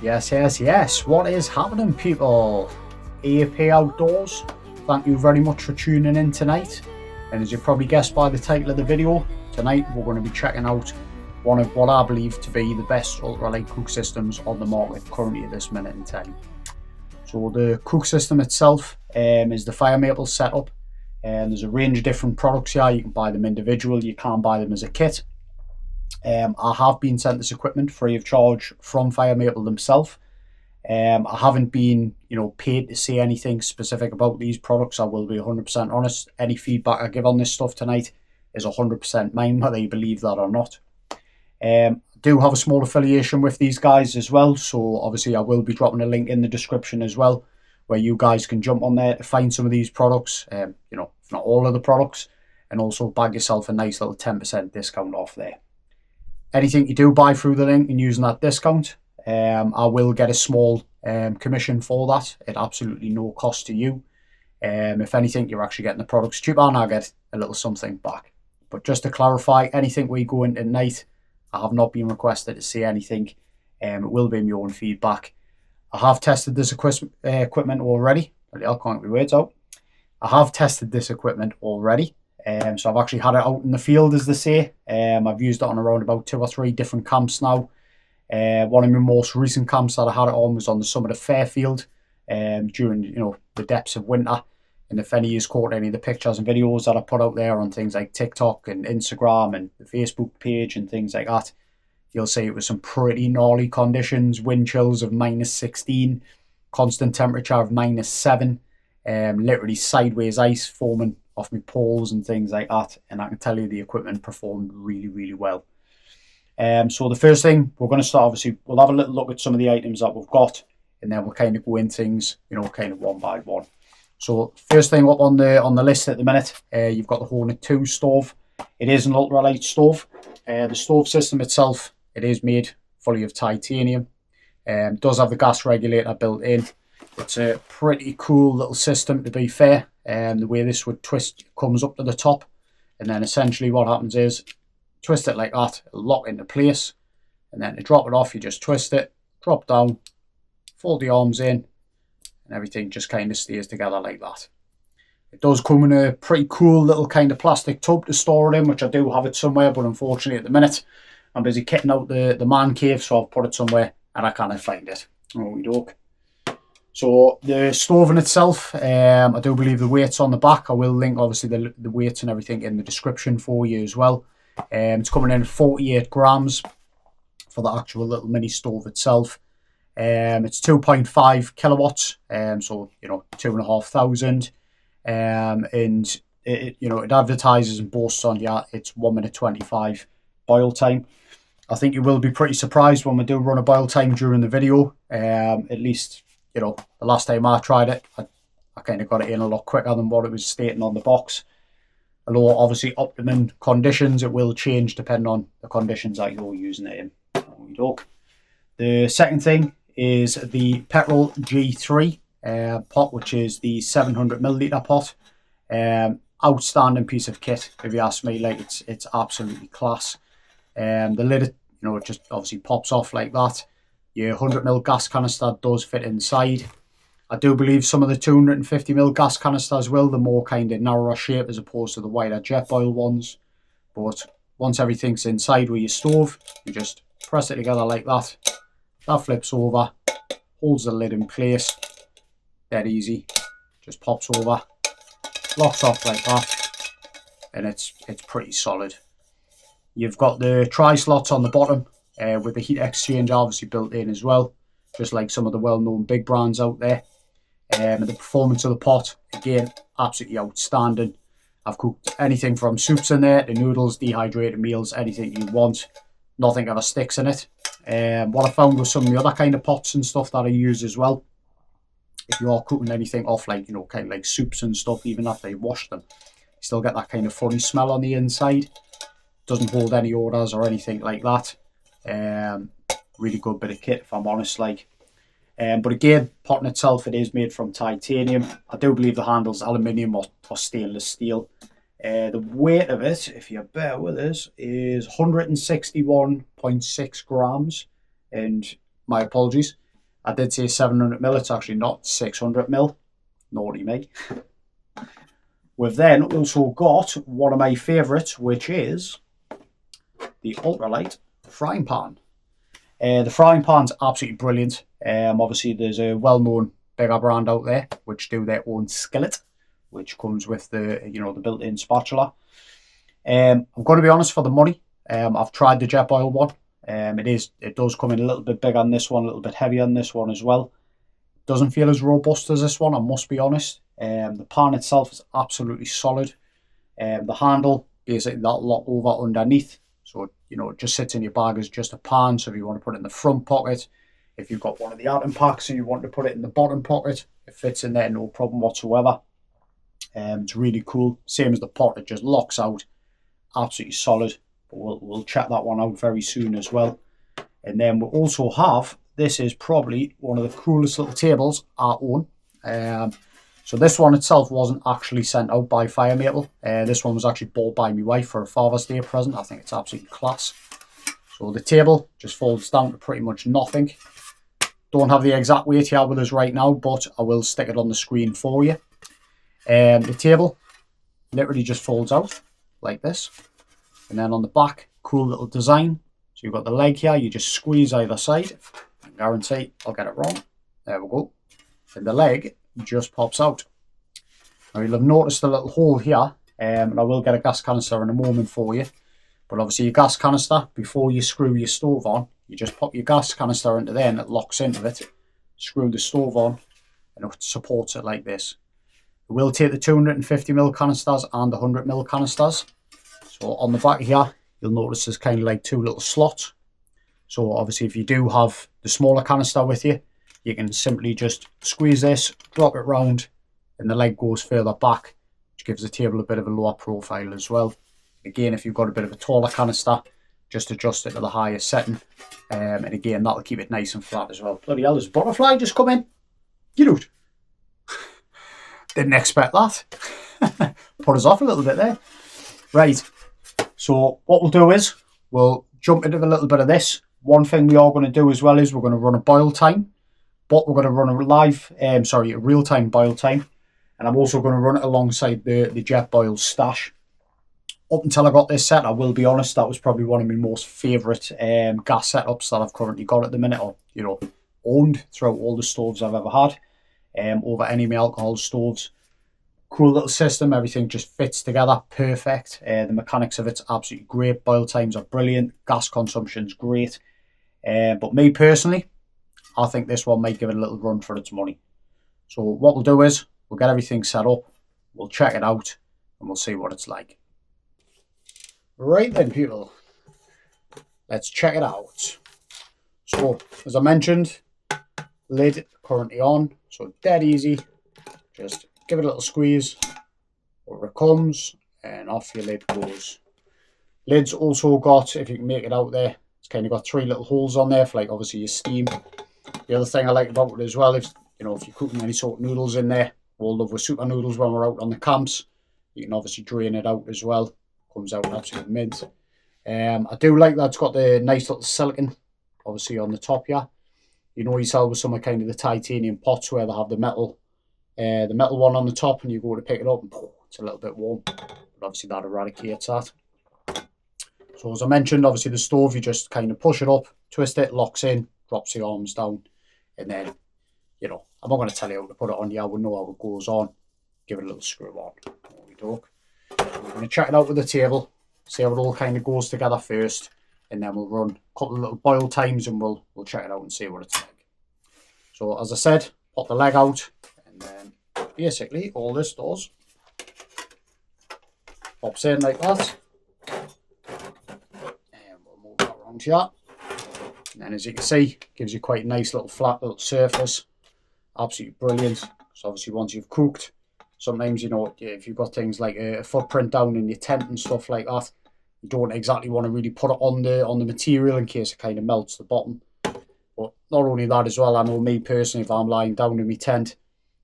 Yes. What is happening, people? AAP Outdoors. Thank you very much for tuning in tonight. And as you probably guessed by the title of the video, tonight we're going to be checking out one of what I believe to be the best ultralight cook systems on the market currently at this minute in time. So the cook system itself is the FIREMAPLE setup. And there's a range of different products here. You can buy them individual, you can buy them as a kit. I have been sent this equipment free of charge from FIREMAPLE themselves. I haven't been, paid to say anything specific about these products. I will be 100% honest. Any feedback I give on this stuff tonight is 100% mine, whether you believe that or not. I do have a small affiliation with these guys as well, so obviously I will be dropping a link in the description as well, where you guys can jump on there to find some of these products, if not all of the products, and also bag yourself a nice little 10% discount off there. Anything you do buy through the link and using that discount, I will get a small commission for that at absolutely no cost to you. If anything, you're actually getting the products cheaper and I'll get a little something back. But just to clarify, anything we go into tonight, I have not been requested to say anything. It will be my own feedback. I have tested this equipment already. I can't get my words out. I have tested this equipment already. So I've actually had it out in the field, as they say. I've used it on around about 2 or 3 different camps now. One of my most recent camps that I had it on was on the summit of Fairfield during the depths of winter. And if any of you caught any of the pictures and videos that I put out there on things like TikTok and Instagram and the Facebook page and things like that, you'll see it was some pretty gnarly conditions. Wind chills of -16, constant temperature of -7, literally sideways ice forming off my poles and things like that, and I can tell you the equipment performed really well. So the first thing we're going to start, obviously we'll have a little look at some of the items that we've got, and then we'll kind of go in things kind of one by one. So first thing up on the list at the minute, you've got the Hornet 2 stove. It is an ultralight stove. The stove system itself, it is made fully of titanium. Does have the gas regulator built in. It's a pretty cool little system, to be fair. The way this would twist, comes up to the top, and then essentially what happens is twist it like that, it'll lock into place, and then to drop it off you just twist it, drop down, fold the arms in, and everything just kind of stays together like that. It does come in a pretty cool little kind of plastic tub to store it in, which I do have it somewhere, but unfortunately at the minute I'm busy kitting out the man cave, so I've put it somewhere and I can't find it. So the stove in itself, I do believe the weight's on the back. I will link obviously the weights and everything in the description for you as well. It's coming in at 48 grams for the actual little mini stove itself. It's 2.5 kilowatts, so 2,500. And it advertises and boasts on it's 1 minute 25 boil time. I think you will be pretty surprised when we do run a boil time during the video. At least the last time I tried it, I kind of got it in a lot quicker than what it was stating on the box. Although obviously optimum conditions, it will change depending on the conditions that you're using it in. The second thing is the Petrel G3 pot, which is the 700ml pot. Outstanding piece of kit, if you ask me. Like it's absolutely class. The lid, it just obviously pops off like that. Your 100ml gas canister does fit inside. I do believe some of the 250ml gas canisters will, the more kind of narrower shape as opposed to the wider JETBOIL ones. But once everything's inside with your stove, you just press it together like that. That flips over, holds the lid in place, dead easy. Just pops over, locks off like that, and it's pretty solid. You've got the tri-slots on the bottom with the heat exchanger obviously built in as well, just like some of the well-known big brands out there. And the performance of the pot, again, absolutely outstanding. I've cooked anything from soups in there to noodles, dehydrated meals, anything you want. Nothing ever sticks in it. What I found with some of the other kind of pots and stuff that I use as well, if you are cooking anything off, like kind of like soups and stuff, even after you wash them, you still get that kind of funny smell on the inside. Doesn't hold any odours or anything like that. Really good bit of kit, if I'm honest. But again, pot in itself, it is made from titanium. I do believe the handle's aluminium or stainless steel. The weight of it, if you bear with us, is 161.6 grams. And my apologies, I did say 700ml, it's actually not 600ml. Naughty me. We've then also got one of my favourites, which is the Ultralight frying pan. The frying pan's absolutely brilliant. Obviously, there's a well-known bigger brand out there which do their own skillet, which comes with the the built-in spatula. I'm going to be honest, for the money, I've tried the JETBOIL one. It does come in a little bit bigger than this one, a little bit heavier than this one as well. Doesn't feel as robust as this one, I must be honest. The pan itself is absolutely solid. The handle, basically that lock over underneath, so it just sits in your bag as just a pan. So if you want to put it in the front pocket, if you've got one of the atom packs and you want to put it in the bottom pocket, it fits in there no problem whatsoever. It's really cool. Same as the pot, it just locks out. Absolutely solid. But we'll check that one out very soon as well. And then we'll also have, this is probably one of the coolest little tables I own. So this one itself wasn't actually sent out by FIREMAPLE. This one was actually bought by my wife for a Father's Day present. I think it's absolutely class. So the table just folds down to pretty much nothing. Don't have the exact weight here with us right now, but I will stick it on the screen for you. The table literally just folds out like this. And then on the back, cool little design. So you've got the leg here, you just squeeze either side. I guarantee I'll get it wrong. There we go. And the leg just pops out. Now you'll have noticed a little hole here, and I will get a gas canister in a moment for you. But obviously your gas canister, before you screw your stove on, you just pop your gas canister into there and it locks into it. Screw the stove on and it supports it like this. It will take the 250ml canisters and the 100ml canisters. So on the back here, you'll notice there's kind of like two little slots. So obviously if you do have the smaller canister with you, you can simply just squeeze this, drop it round, and the leg goes further back, which gives the table a bit of a lower profile as well. Again, if you've got a bit of a taller canister, just adjust it to the highest setting. And again, that'll keep it nice and flat as well. Bloody hell, there's a butterfly just come in. Get out. Didn't expect that. Put us off a little bit there. Right, so what we'll do is, we'll jump into a little bit of this. One thing we are going to do as well is we're going to run a boil time. But we're going to run a real-time boil time. And I'm also going to run it alongside the JETBOIL stash. Up until I got this set, I will be honest, that was probably one of my most favourite gas setups that I've currently got at the minute, or owned throughout all the stoves I've ever had, over any of my alcohol stoves. Cool little system, everything just fits together perfect. The mechanics of it's absolutely great. Boil times are brilliant, gas consumption's great. But me personally, I think this one might give it a little run for its money. So what we'll do is, we'll get everything set up, we'll check it out, and we'll see what it's like. Right then, people, let's check it out. So, as I mentioned, lid currently on, so dead easy. Just give it a little squeeze, over it comes, and off your lid goes. Lid's also got, if you can make it out there, it's kind of got three little holes on there for, like, obviously your steam. The other thing I like about it as well is, if you're cooking any sort of noodles in there, we'll love with super noodles when we're out on the camps, you can obviously drain it out as well. Comes out absolute mint. I do like that it's got the nice little silicone, obviously, on the top here. You sell with some of kind of the titanium pots where they have the metal one on the top, and you go to pick it up and it's a little bit warm. But obviously that eradicates that. So as I mentioned, obviously the stove, you just kind of push it up, twist it, locks in, drops the arms down, and then, I'm not going to tell you how to put it on here, I would know how it goes on. Give it a little screw on. There we go. We're going to check it out with the table, see how it all kind of goes together first, and then we'll run a couple of little boil times and we'll check it out and see what it's like. So as I said, pop the leg out, and then basically all this does, pops in like that, and we'll move that around here, and then as you can see, gives you quite a nice little flat little surface. Absolutely brilliant. So obviously once you've cooked, sometimes, if you've got things like a footprint down in your tent and stuff like that, you don't exactly want to really put it on the material in case it kind of melts the bottom. But not only that as well, I know me personally, if I'm lying down in my tent,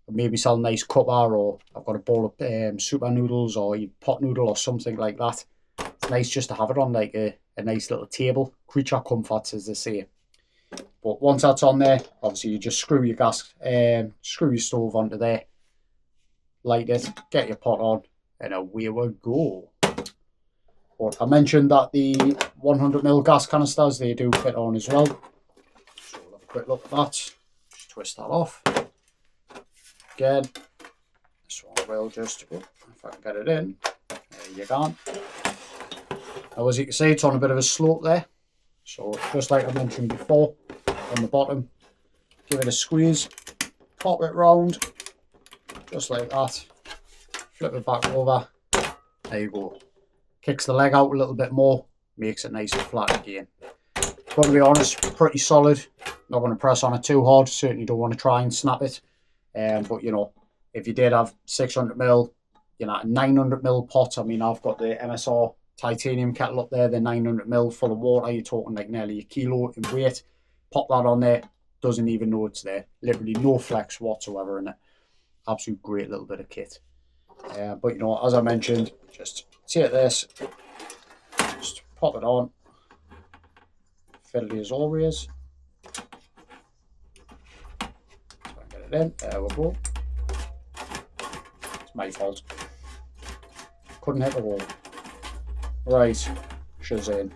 I maybe sell a nice cuppa, or I've got a bowl of super noodles or a pot noodle or something like that. It's nice just to have it on like a nice little table. Creature comforts, as they say. But But once that's on there, obviously you just screw your gas, screw your stove onto there, light it, get your pot on, and away we go. But I mentioned that the 100ml gas canisters, they do fit on as well. So we'll have a quick look at that. Just twist that off. Again, this one will just, if I can get it in, there you go. Now as you can see, it's on a bit of a slope there. So just like I mentioned before, on the bottom, give it a squeeze, pop it round, just like that, flip it back over, there you go. Kicks the leg out a little bit more, makes it nice and flat again. Got to be honest, pretty solid. Not going to press on it too hard, certainly don't want to try and snap it. But you know, if you did have 600ml, you know, 900ml pot, I mean, I've got the MSR titanium kettle up there, the 900ml full of water, you're talking like nearly a kilo in weight. Pop that on there, doesn't even know it's there. Literally no flex whatsoever in it. Absolute great little bit of kit. But you know, as I mentioned, just take this, just pop it on, fiddly as always. Try and get it in, there we go. It's my fault. Couldn't hit the wall. Right, Shazam.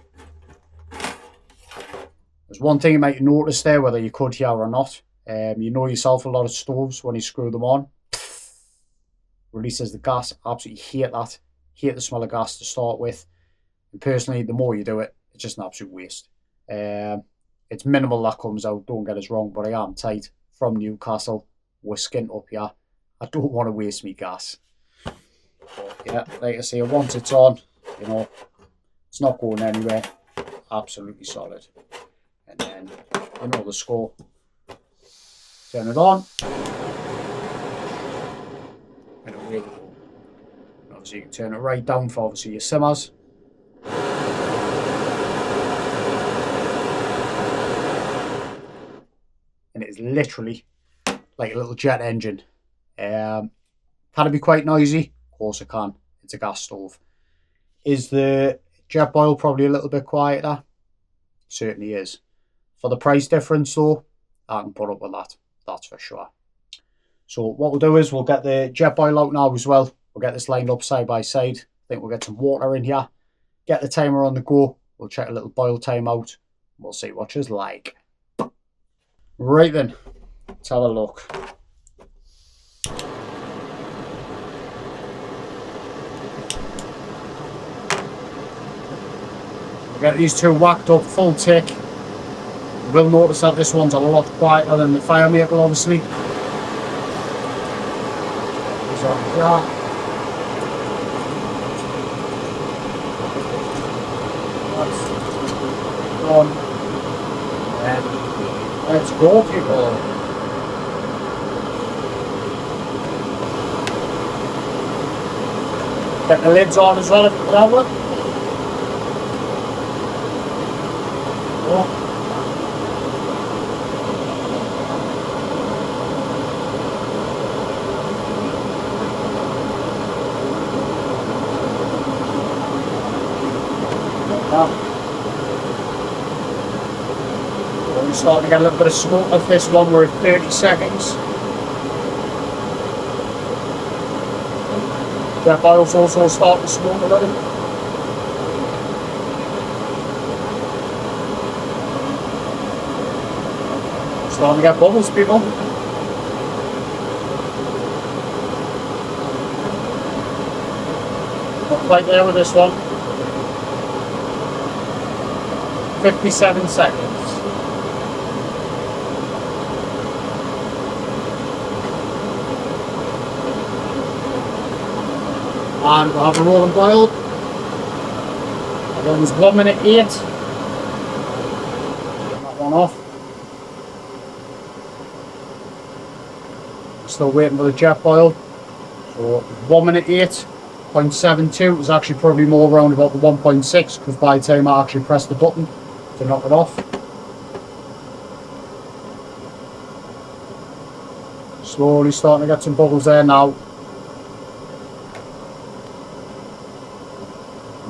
There's one thing you might notice there, whether you could hear or not. You know yourself, a lot of stoves, when you screw them on, releases the gas. Absolutely hate that. Hate the smell of gas to start with. And personally, the more you do it, it's just an absolute waste. It's minimal that comes out, don't get us wrong, but I am tight from Newcastle. We're skint up here. I don't want to waste me gas. But yeah, like I say, once it's on, you know, it's not going anywhere. Absolutely solid. And then, you know the score. Turn it on. And away we go. Obviously, you can turn it right down for obviously your simmers. And it is literally like a little jet engine. Can it be quite noisy? Of course it can. It's a gas stove. Is the JETBOIL probably a little bit quieter? Certainly is. For the price difference though, I can put up with that. That's for sure. So what we'll do is we'll get the JETBOIL out now as well. We'll get this lined up side by side. I think we'll get some water in here. Get the timer on the go. We'll check a little boil time out. We'll see what it's like. Right then, let's have a look. We'll get these two whacked up full tick. You will notice that this one's a lot quieter than the FIREMAPLE, obviously. These are that. That's done. And let's go, people. Get the lids on as well if you can. Oh. We're starting to get a little bit of smoke off this one. We're at 30 seconds. JETBOIL's also starting to smoke a little. Starting to get bubbles, people. Not quite there with this one. 57 seconds. And we'll have a rolling boil. That was 1 minute 8. Get that one off. Still waiting for the JETBOIL. So 1 minute 8.72. It was actually probably more around about the 1.6 because by the time I actually pressed the button to knock it off. Slowly starting to get some bubbles there now.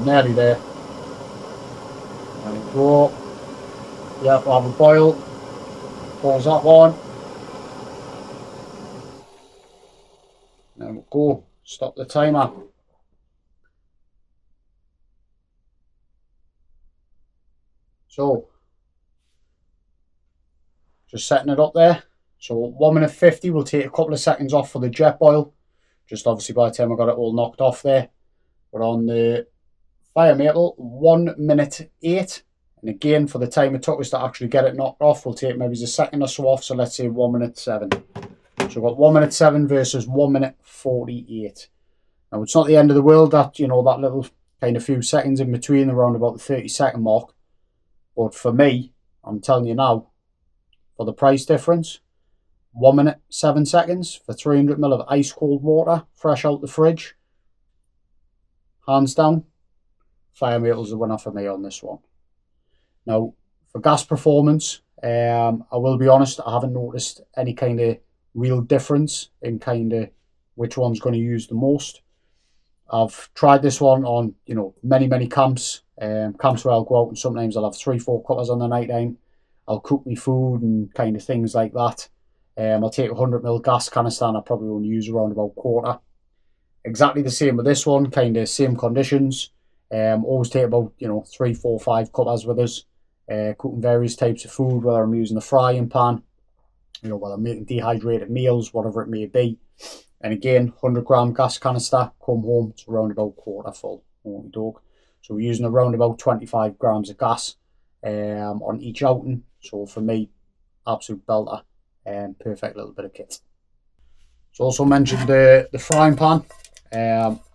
Nearly there. There we go. Yeah, we'll have a boil. Pause that one. Then we'll go. Stop the timer. So, just setting it up there. So 1 minute 50, we'll take a couple of seconds off for the JETBOIL. Just obviously by the time I got it all knocked off there. But on the FIREMAPLE, 1 minute 8. And again, for the time it took us to actually get it knocked off, we'll take maybe a second or so off. So let's say 1 minute 7. So we've got 1 minute 7 versus 1 minute 48. Now it's not the end of the world that, you know, that little kind of few seconds in between, around about the 30-second mark. But for me, I'm telling you now, for the price difference, 1 minute 7 seconds for 300 ml of ice cold water, fresh out the fridge. Hands down, FIREMAPLE's the winner for me on this one. Now, for gas performance, I will be honest, I haven't noticed any kind of real difference in kind of which one's going to use the most. I've tried this one on, you know, many camps. Camps where I'll go out and sometimes I'll have 3-4 cutters on the night time. I'll cook me food and kind of things like that. I'll take a 100 ml gas canister and I probably only use around about 1/4. Exactly the same with this one, kind of same conditions. Always take about, you know, 3, 4, 5 cutters with us. Cooking various types of food, whether I'm using a frying pan, you know, whether I'm making dehydrated meals, whatever it may be. And again, 100 gram gas canister, come home, it's around about 1/4 full. So we're using around about 25 grams of gas on each outing. So for me, absolute belter and perfect little bit of kit. So also mentioned the frying pan,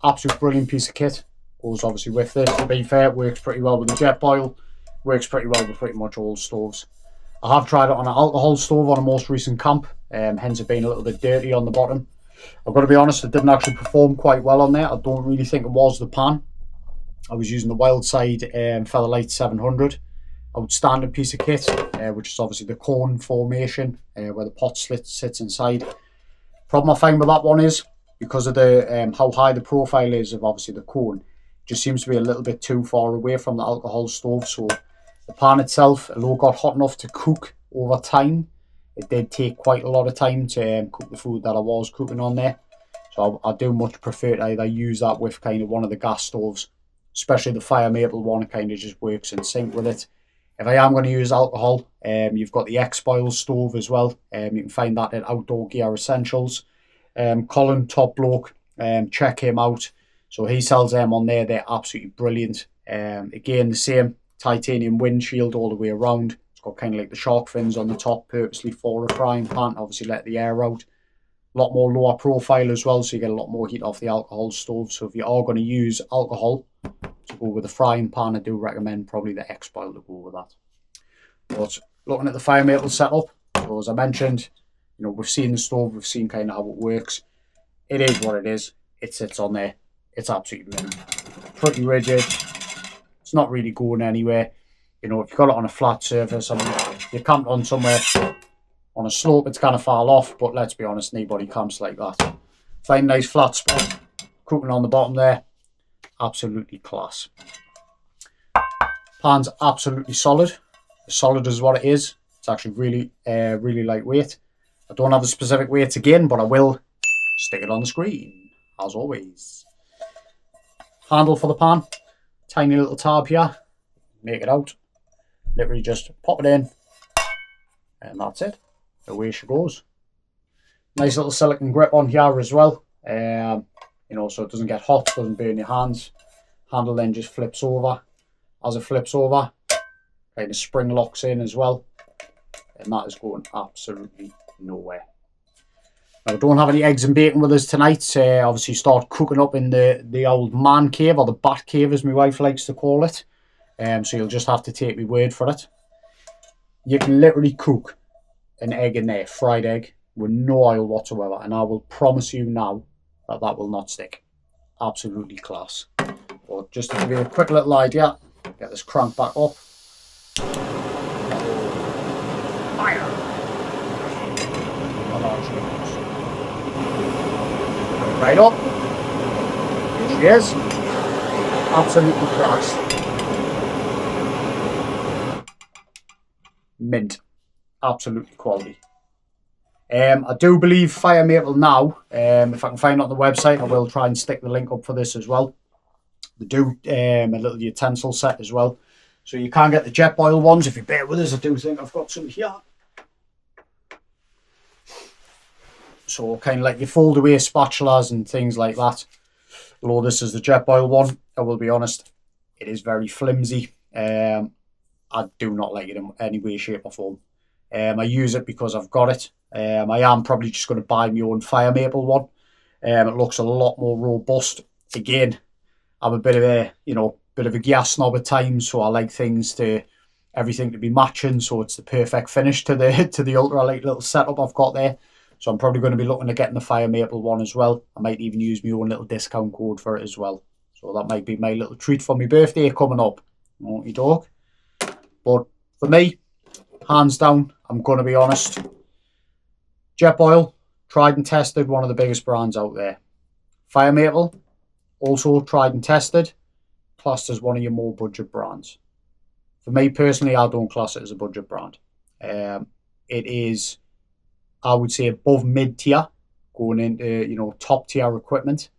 absolute brilliant piece of kit. Goes obviously with this, to be fair, it works pretty well with the JETBOIL, works pretty well with pretty much all stoves. I have tried it on an alcohol stove on a most recent camp, hence it being a little bit dirty on the bottom. I've got to be honest, it didn't actually perform quite well on there. I don't really think it was the pan. I was using the Wildside Featherlight 700. Outstanding piece of kit, which is obviously the cone formation where the pot slit sits inside. Problem I find with that one is, because of the how high the profile is of obviously the cone, it just seems to be a little bit too far away from the alcohol stove. So the pan itself, although it got hot enough to cook over time, it did take quite a lot of time to cook the food that I was cooking on there. So I do much prefer to either use that with kind of one of the gas stoves, especially the FIREMAPLE one. It kind of just works in sync with it. If I am going to use alcohol, you've got the JETBOIL stove as well. You can find that at Outdoor Gear Essentials. Colin, top bloke, check him out. So he sells them on there. They're absolutely brilliant. Again, the same titanium windshield all the way around. It's got kind of like the shark fins on the top, purposely for a frying pan. Obviously let the air out. A lot more lower profile as well, so you get a lot more heat off the alcohol stove. So if you are going to use alcohol to go with the frying pan, I do recommend probably the JETBOIL to go with that. But looking at the FIREMAPLE setup, so as I mentioned, you know, we've seen the stove, we've seen kind of how it works. It is what it is. It sits on there. It's absolutely pretty rigid. It's not really going anywhere. You know, if you've got it on a flat surface, I mean, you camped on somewhere on a slope, it's going to fall off, but let's be honest, nobody camps like that. Find a nice flat spot, cooking on the bottom there, absolutely class. Pan's absolutely solid. Solid is what it is. It's actually really lightweight. I don't have the specific weights again, but I will stick it on the screen, as always. Handle for the pan, tiny little tab here, make it out. Literally just pop it in, and that's it. Away she goes. Nice little silicone grip on here as well. You know, so it doesn't get hot, doesn't burn your hands. Handle then just flips over. As it flips over, kind of spring locks in as well, and that is going absolutely nowhere. Now, we don't have any eggs and bacon with us tonight. Obviously start cooking up in the old man cave, or the bat cave as my wife likes to call it. So you'll just have to take my word for it. You can literally cook an egg in there, fried egg, with no oil whatsoever, and I will promise you now that that will not stick. Absolutely class. But just to give you a quick little idea, get this crank back up. Fire! Right up. Here she is. Absolutely class. Mint. absolutely quality. I do believe FIREMAPLE now, if I can find it on the website, I will try and stick the link up for this as well. They do a little utensil set as well. So you can get the JETBOIL ones. If you bear with us, I do think I've got some here. So kind of like your fold away spatulas and things like that. Although this is the JETBOIL one, I will be honest, it is very flimsy. I do not like it in any way, shape or form. I use it because I've got it. I am probably just going to buy my own FIREMAPLE one. It looks a lot more robust. Again, I'm a bit of a, bit of a gear snob at times, so I like everything to be matching, so it's the perfect finish to the Ultralight little setup I've got there. So I'm probably going to be looking at getting the FIREMAPLE one as well. I might even use my own little discount code for it as well. So that might be my little treat for my birthday coming up. Naughty dog. But for me, hands down, I'm going to be honest, JETBOIL, tried and tested, one of the biggest brands out there. FIREMAPLE, also tried and tested, classed as one of your more budget brands. For me personally, I don't class it as a budget brand. It is, I would say, above mid-tier, going into, top tier equipment.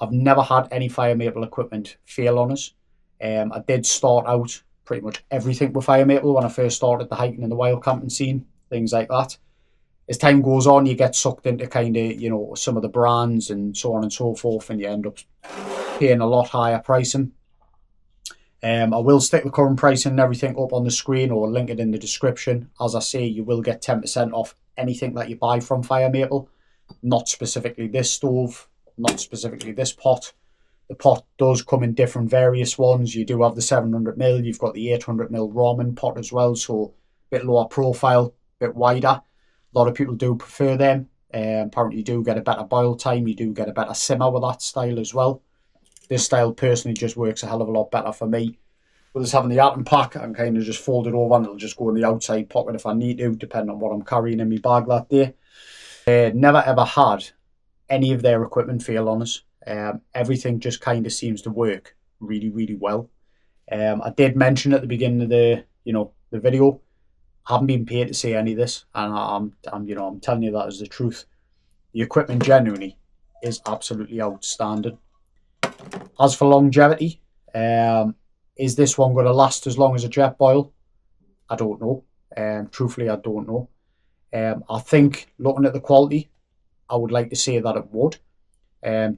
I've never had any FIREMAPLE equipment fail on us. I did start out pretty much everything with FIREMAPLE when I first started the hiking and the wild camping scene, things like that. As time goes on, you get sucked into kind of, some of the brands and so on and so forth, and you end up paying a lot higher pricing. I will stick the current pricing and everything up on the screen or link it in the description. As I say, you will get 10% off anything that you buy from FIREMAPLE, not specifically this stove, not specifically this pot. The pot does come in different various ones. You do have the 700mm, you've got the 800mm ramen pot as well, so a bit lower profile, a bit wider. A lot of people do prefer them. Apparently you do get a better boil time, you do get a better simmer with that style as well. This style personally just works a hell of a lot better for me. With us having the atom pack, I can kind of just fold it over and it'll just go in the outside pocket if I need to, depending on what I'm carrying in my bag that day. Never ever had any of their equipment fail on us. Everything just kind of seems to work really, really well. I did mention at the beginning of the video, I haven't been paid to say any of this, and I'm telling you that is the truth. The equipment genuinely is absolutely outstanding. As for longevity, is this one going to last as long as a JETBOIL? I don't know. Truthfully, I don't know. I think looking at the quality, I would like to say that it would.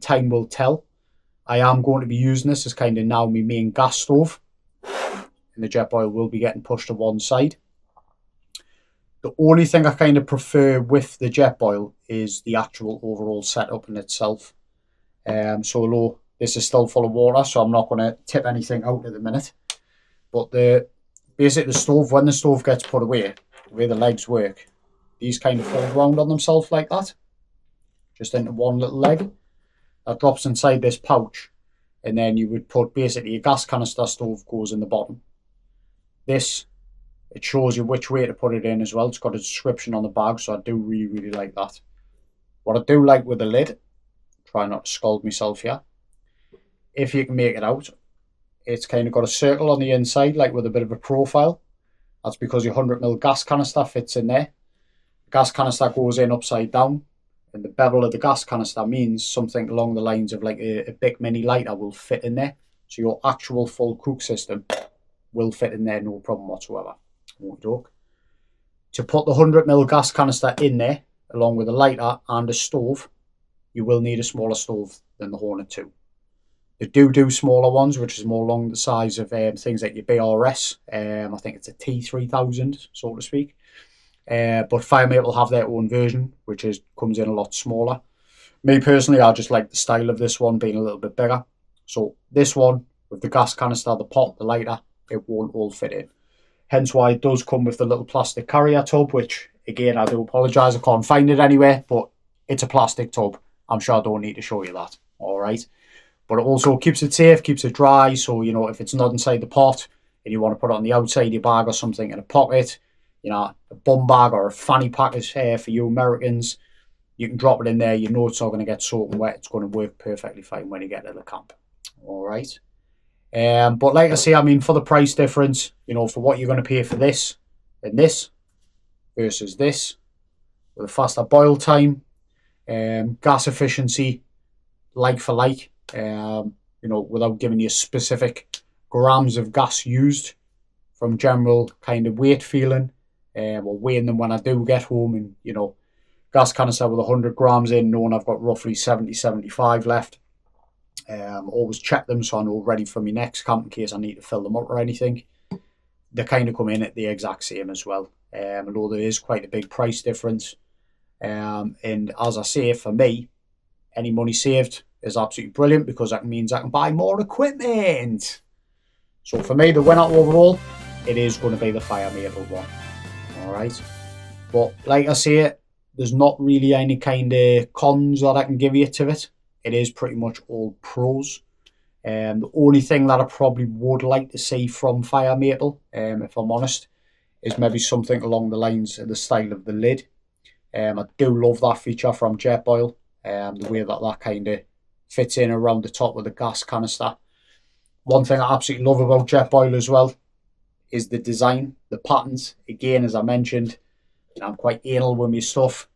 Time will tell. I am going to be using this as kind of now my main gas stove, and the JETBOIL will be getting pushed to one side. The only thing I kind of prefer with the JETBOIL is the actual overall setup in itself. So although this is still full of water, so I'm not going to tip anything out at the minute. But basically the stove, when the stove gets put away, the way the legs work, these kind of fold round on themselves like that, just into one little leg. That drops inside this pouch, and then you would put basically a gas canister stove goes in the bottom. This, it shows you which way to put it in as well. It's got a description on the bag, so I do really, really like that. What I do like with the lid, try not to scald myself here, if you can make it out, it's kind of got a circle on the inside, like with a bit of a profile. That's because your 100mm gas canister fits in there. The gas canister goes in upside down, and the bevel of the gas canister means something along the lines of like a big mini lighter will fit in there. So your actual full cook system will fit in there, no problem whatsoever. To put the 100mm gas canister in there, along with a lighter and a stove, you will need a smaller stove than the Hornet 2. They do smaller ones, which is more along the size of things like your BRS. I think it's a T3000, so to speak. But FIREMAPLE have their own version, which comes in a lot smaller. Me personally, I just like the style of this one being a little bit bigger. So this one, with the gas canister, the pot, the lighter, it won't all fit in. Hence why it does come with the little plastic carrier tub, which, again, I do apologise, I can't find it anywhere, but it's a plastic tub. I'm sure I don't need to show you that, alright? But it also keeps it safe, keeps it dry, so, if it's not inside the pot, and you want to put it on the outside of your bag or something in a pocket, a bum bag or a fanny pack is here for you Americans, you can drop it in there, you know it's not going to get soaking wet, it's going to work perfectly fine when you get to the camp, alright? But like I say, for the price difference, for what you're going to pay for this and this, versus this, with a faster boil time, gas efficiency, like for like, you know, without giving you specific grams of gas used, from general kind of weight feeling, or weighing them when I do get home, and, you know, gas canister with 100 grams in, knowing I've got roughly 70-75 left. Always check them so I know ready for my next camp in case I need to fill them up or anything. They kind of come in at the exact same as well, although there is quite a big price difference. And as I say, for me, any money saved is absolutely brilliant, because that means I can buy more equipment. So for me, the winner overall, it is going to be the FIREMAPLE one. Alright, but like I say, there's not really any kind of cons that I can give you to it. It is pretty much all pros. The only thing that I probably would like to see from FIREMAPLE, if I'm honest, is maybe something along the lines of the style of the lid. I do love that feature from JETBOIL, the way that kind of fits in around the top of the gas canister. One thing I absolutely love about JETBOIL as well is the design, the patterns. Again, as I mentioned, I'm quite anal with my stuff.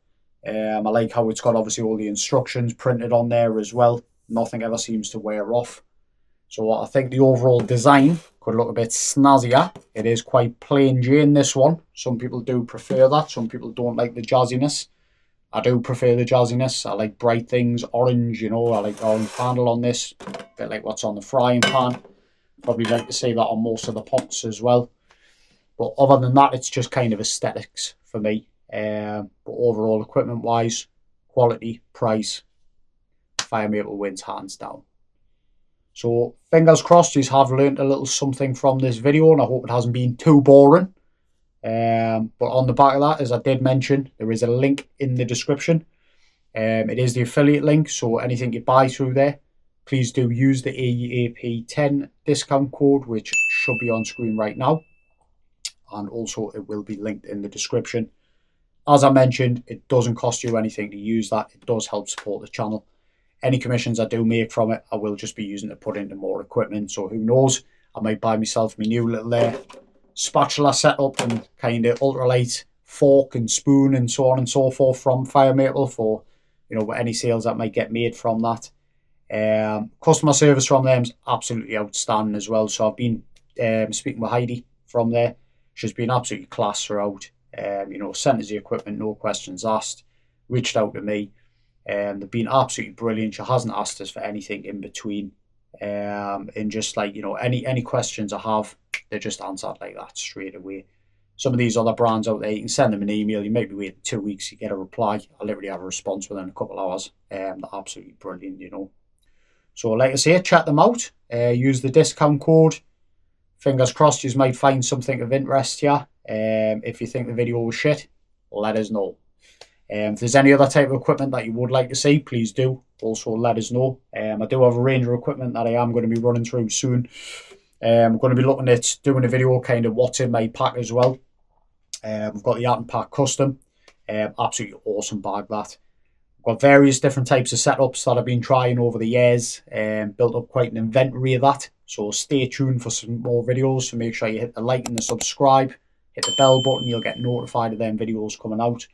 I like how it's got obviously all the instructions printed on there as well. Nothing ever seems to wear off. So I think the overall design could look a bit snazzier. It is quite plain Jane, this one. Some people do prefer that. Some people don't like the jazziness. I do prefer the jazziness. I like bright things, orange, you know. I like the orange handle on this. A bit like what's on the frying pan. Probably like to see that on most of the pots as well. But other than that, it's just kind of aesthetics for me. But overall, equipment-wise, quality, price, FIREMAPLE wins hands down. So fingers crossed you have learned a little something from this video, and I hope it hasn't been too boring. But on the back of that, as I did mention, there is a link in the description. It is the affiliate link, so anything you buy through there, please do use the AEAP10 discount code, which should be on screen right now. And also it will be linked in the description. As I mentioned, it doesn't cost you anything to use that. It does help support the channel. Any commissions I do make from it, I will just be using to put into more equipment. So who knows, I might buy myself my new little spatula setup and kind of ultralight fork and spoon and so on and so forth from FIREMAPLE for, you know, any sales that might get made from that. Customer service from them is absolutely outstanding as well. So I've been speaking with Heidi from there. She's been absolutely class throughout. You know, sent us the equipment, no questions asked. Reached out to me. They've been absolutely brilliant. She hasn't asked us for anything in between. And just like, you know, any questions I have, they're just answered like that straight away. Some of these other brands out there, you can send them an email. You might be waiting 2 weeks, you get a reply. I literally have a response within a couple of hours. They're absolutely brilliant, you know. So like I say, check them out. Use the discount code. Fingers crossed you might find something of interest here. If you think the video was shit, let us know. If there's any other type of equipment that you would like to see, please do also let us know. I do have a range of equipment that I am going to be running through soon. I'm going to be looking at doing a video kind of what's in my pack as well. We've got the Art and Pack Custom. Absolutely awesome bag that. I've got various different types of setups that I've been trying over the years. Built up quite an inventory of that. So stay tuned for some more videos. So make sure you hit the like and the subscribe. Hit the bell button. You'll get notified of them videos coming out.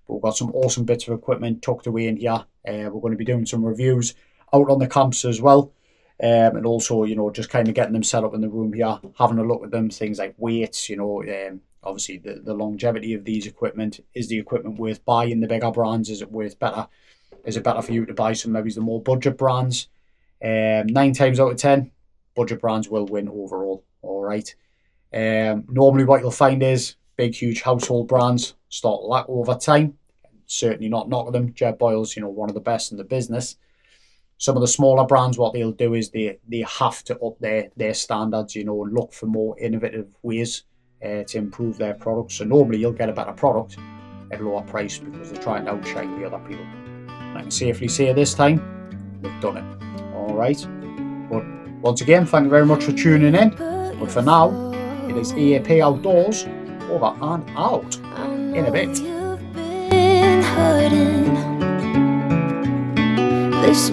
But we've got some awesome bits of equipment tucked away in here. We're going to be doing some reviews out on the camps as well. And also, you know, just kind of getting them set up in the room here. Having a look at them. Things like weights, you know, obviously the longevity of these equipment. Is the equipment worth buying the bigger brands? Is it worth better? Is it better for you to buy some maybe the more budget brands? 9 times out of 10, budget brands will win overall. All right. Normally what you'll find is big, huge household brands start to lack over time. Certainly not knocking them. JETBOIL's, you know, one of the best in the business. Some of the smaller brands, what they'll do is they have to up their standards, you know, and look for more innovative ways to improve their products. So normally you'll get a better product at a lower price because they're trying to outshine the other people. And I can safely say this time, we've done it. All right. But once again, thank you very much for tuning in. But for now, it is EAP Outdoors, over and out. In a bit. This